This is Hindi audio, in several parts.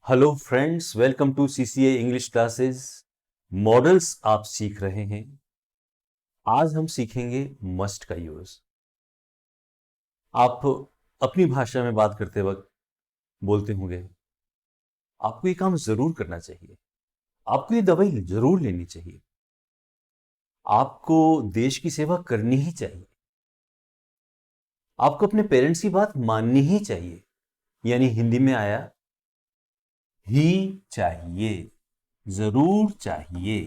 Hello friends, welcome to CCA English classes. Models आप सीख रहे हैं। आज हम सीखेंगे मस्ट का यूज। आप अपनी भाषा में बात करते वक्त बोलते होंगे, आपको ये काम जरूर करना चाहिए, आपको ये दवाई जरूर लेनी चाहिए, आपको देश की सेवा करनी ही चाहिए, आपको अपने पेरेंट्स की बात माननी ही चाहिए। यानी हिंदी में आया ही चाहिए, जरूर चाहिए।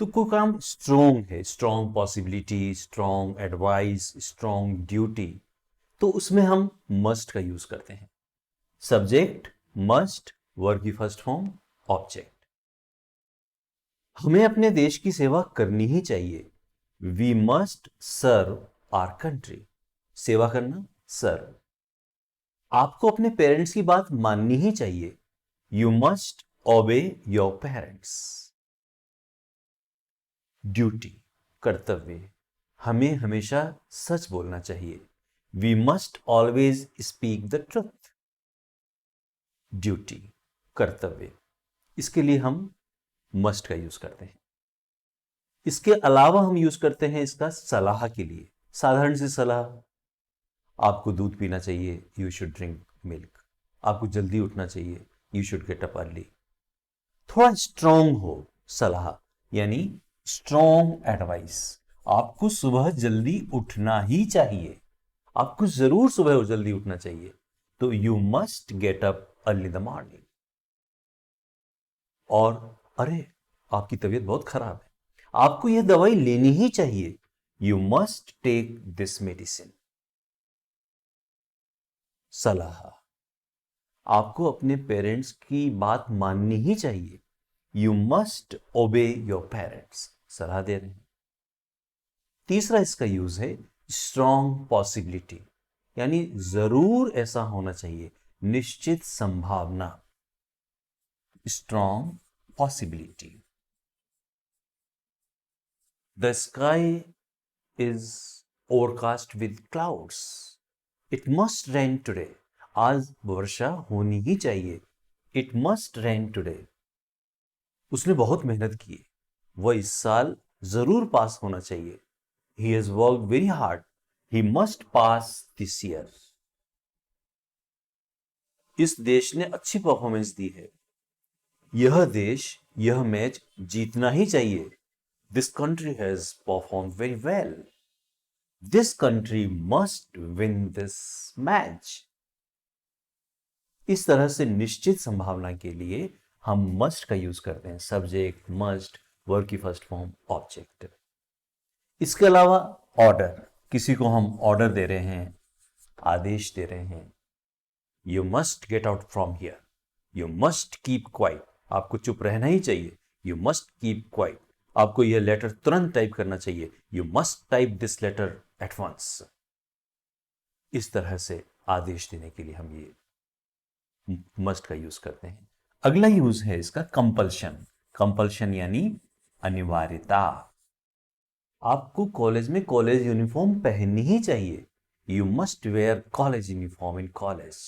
तो कोई काम स्ट्रोंग है, strong possibility, strong advice, strong duty, तो उसमें हम मस्ट का यूज करते हैं। सब्जेक्ट मस्ट, वर्ब की फर्स्ट फॉर्म ऑब्जेक्ट। हमें अपने देश की सेवा करनी ही चाहिए। We must serve our country. सेवा करना, सर्व। आपको अपने पेरेंट्स की बात माननी ही चाहिए। You must obey your parents. Duty, कर्तव्य। हमें हमेशा सच बोलना चाहिए। We must always speak the truth. Duty, कर्तव्य। इसके लिए हम मस्ट का यूज करते हैं। इसके अलावा हम यूज करते हैं इसका सलाह के लिए। साधारण सी सलाह, आपको दूध पीना चाहिए, यू शुड ड्रिंक मिल्क। आपको जल्दी उठना चाहिए, you should get up early. थोड़ा स्ट्रांग हो सलाह, यानी स्ट्रांग एडवाइस। आपको सुबह जल्दी उठना ही चाहिए, आपको जरूर सुबह जल्दी उठना चाहिए। तो you must get up early in the morning. और अरे, आपकी तबीयत बहुत खराब है, आपको यह दवाई लेनी ही चाहिए। You must take this medicine. सलाह, आपको अपने पेरेंट्स की बात माननी ही चाहिए। You must obey your parents. सलाह दे रहे हैं। तीसरा इसका यूज है स्ट्रॉन्ग पॉसिबिलिटी, यानी जरूर ऐसा होना चाहिए, निश्चित संभावना। Strong possibility. The sky is overcast with clouds. It must rain today. आज वर्षा होनी ही चाहिए। It must rain today. उसने बहुत मेहनत की, वह इस साल जरूर पास होना चाहिए। He has worked very hard. He must pass this year. इस देश ने अच्छी परफॉर्मेंस दी है। यह देश यह मैच जीतना ही चाहिए। This country has perform very well. This country must win this match. इस तरह से निश्चित संभावना के लिए हम मस्ट का यूज करते हैं। सब्जेक्ट मस्ट, वर्ब की फर्स्ट फॉर्म ऑब्जेक्ट। इसके अलावा ऑर्डर, किसी को हम ऑर्डर दे रहे हैं, आदेश दे रहे हैं। You must get out from here. You must keep quiet. आपको चुप रहना ही चाहिए। You must keep quiet. आपको यह लेटर तुरंत टाइप करना चाहिए। You must type this letter at once. इस तरह से आदेश देने के लिए हम ये मस्ट का यूज करते हैं। अगला यूज है इसका कंपल्शन। कंपल्शन यानी अनिवार्यता। आपको कॉलेज में कॉलेज यूनिफॉर्म पहननी ही चाहिए। You must wear college uniform in college.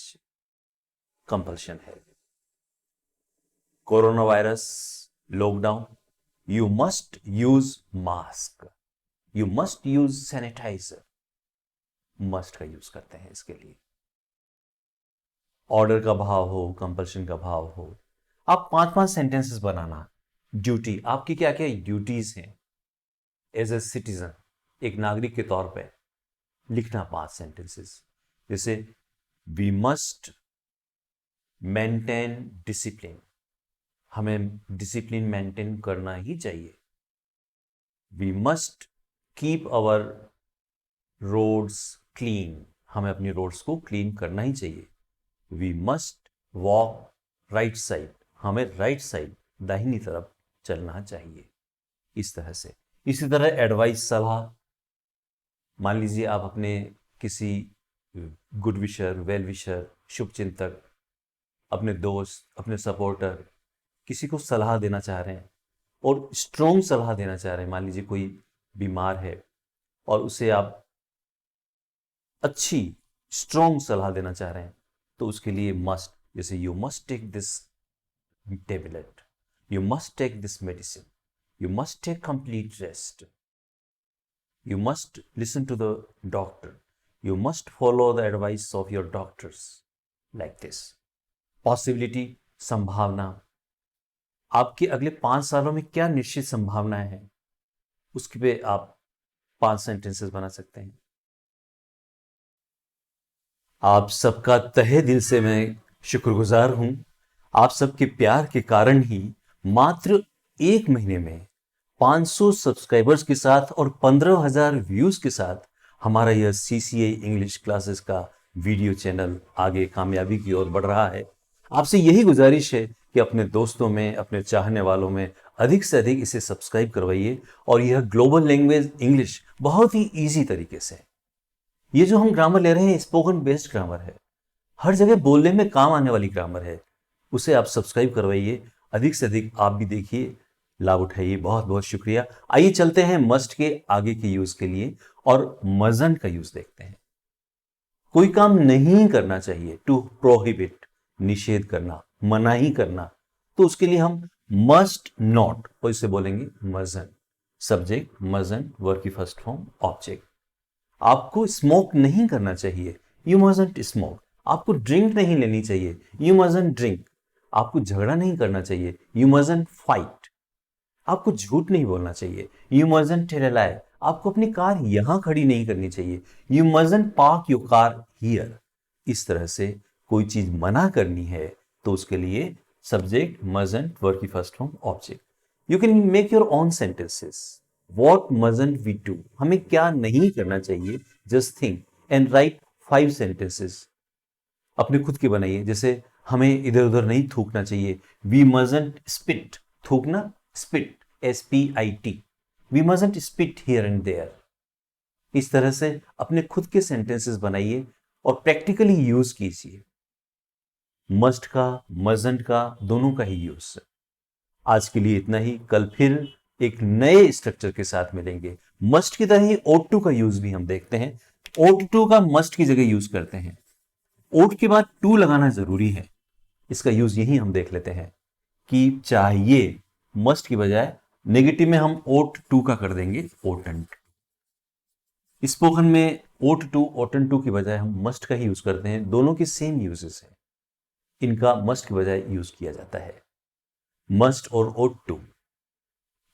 Compulsion है। Corona virus, lockdown, you must use mask. You must use sanitizer. Must का यूज करते हैं इसके लिए। ऑर्डर का भाव हो, कंपल्शन का भाव हो। आप 5-5 सेंटेंसेस बनाना। ड्यूटी, आपकी क्या क्या ड्यूटीज हैं एज ए सिटीजन, एक नागरिक के तौर पे लिखना 5 सेंटेंसेस। जैसे वी मस्ट मेंटेन डिसिप्लिन। हमें डिसिप्लिन मेंटेन करना ही चाहिए। We must keep our roads clean. हमें अपनी रोड्स को क्लीन करना ही चाहिए। We must walk right side. हमें राइट साइड, दाहिनी तरफ चलना चाहिए। इस तरह से। इसी तरह एडवाइस, सलाह। मान लीजिए आप अपने किसी गुड विशर, वेल विशर, शुभ चिंतक, अपने दोस्त, अपने सपोर्टर, किसी को सलाह देना चाह रहे हैं और स्ट्रोंग सलाह देना चाह रहे हैं। मान लीजिए कोई बीमार है और उसे आप अच्छी स्ट्रोंग सलाह देना चाह रहे हैं, तो उसके लिए मस्ट, जैसे you must take this tablet, you must take this medicine, you must take complete rest, you must listen to the doctor, you must follow the advice of your doctors, like this. Possibility, संभावना, आपके अगले 5 सालों में क्या निश्चित संभावनाएं हैं, उसके पे आप 5 सेंटेंसेस बना सकते हैं। आप सबका तहे दिल से मैं शुक्रगुजार हूं। आप सबके प्यार के कारण ही मात्र 1 महीने में 500 सब्सक्राइबर्स के साथ और 15,000 व्यूज के साथ हमारा यह CCA इंग्लिश क्लासेस का वीडियो चैनल आगे कामयाबी की ओर बढ़ रहा है। आपसे यही गुजारिश है कि अपने दोस्तों में, अपने चाहने वालों में अधिक से अधिक इसे सब्सक्राइब करवाइए। और यह ग्लोबल लैंग्वेज इंग्लिश बहुत ही इजी तरीके से, ये जो हम ग्रामर ले रहे हैं स्पोकन बेस्ड ग्रामर है, हर जगह बोलने में काम आने वाली ग्रामर है, उसे आप सब्सक्राइब करवाइए। अधिक से अधिक आप भी देखिए, लाभ उठाइए। बहुत बहुत शुक्रिया। आइए चलते हैं मस्ट के आगे के यूज के लिए और मजंट का यूज देखते हैं। कोई काम नहीं करना चाहिए, टू प्रोहिबिट, निषेध करना, मनाही करना, तो उसके लिए हम मस्ट नॉट, और इसे बोलेंगे मजंट। सब्जेक्ट मजंट, वर्ब की फर्स्ट फॉर्म ऑब्जेक्ट। आपको स्मोक नहीं करना चाहिए, यू मजंट स्मोक। आपको ड्रिंक नहीं लेनी चाहिए, यू मजंट ड्रिंक। आपको झगड़ा नहीं करना चाहिए, यू मजंट फाइट। आपको झूठ नहीं बोलना चाहिए, यू मजंट टेल अ लाई। आपको अपनी कार यहां खड़ी नहीं करनी चाहिए, you mustn't park your car here. इस तरह से कोई चीज मना करनी है तो उसके लिए सब्जेक्ट मजंट, वर्ब की first form object. You can make your own sentences. What mustn't we do? हमें क्या नहीं करना चाहिए? Just think and write 5 sentences. अपने खुद के बनाइए। जैसे हमें इधर उधर नहीं थूकना चाहिए, We mustn't spit. थूकना, spit, SPIT. We mustn't spit here and there. इस तरह से अपने खुद के सेंटेंसेस बनाइए और प्रैक्टिकली यूज कीजिए। मस्ट का, मजंट का, दोनों का ही यूज। आज के लिए इतना ही। कल फिर एक नए स्ट्रक्चर के साथ मिलेंगे। मस्ट की तरह ही ought to का यूज भी हम देखते हैं। ought to का मस्ट की जगह यूज करते हैं। ought के बाद to लगाना जरूरी है, इसका यूज यही हम देख लेते हैं कि चाहिए, मस्ट की बजाय नेगेटिव में हम ought to का कर देंगे oughtn't। स्पोकन में ought to, oughtn't to की बजाय हम मस्ट का ही यूज करते हैं। दोनों के सेम यूजेस हैं, इनका मस्ट की बजाय यूज किया जाता है। मस्ट और ought to,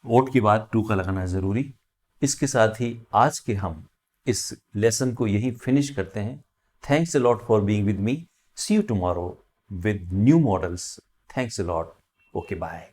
ओट के बाद टू का लगाना जरूरी। इसके साथ ही आज के हम इस लेसन को यही फिनिश करते हैं। Thanks a lot for being with me. See you tomorrow with new models. Thanks a lot. Okay, bye.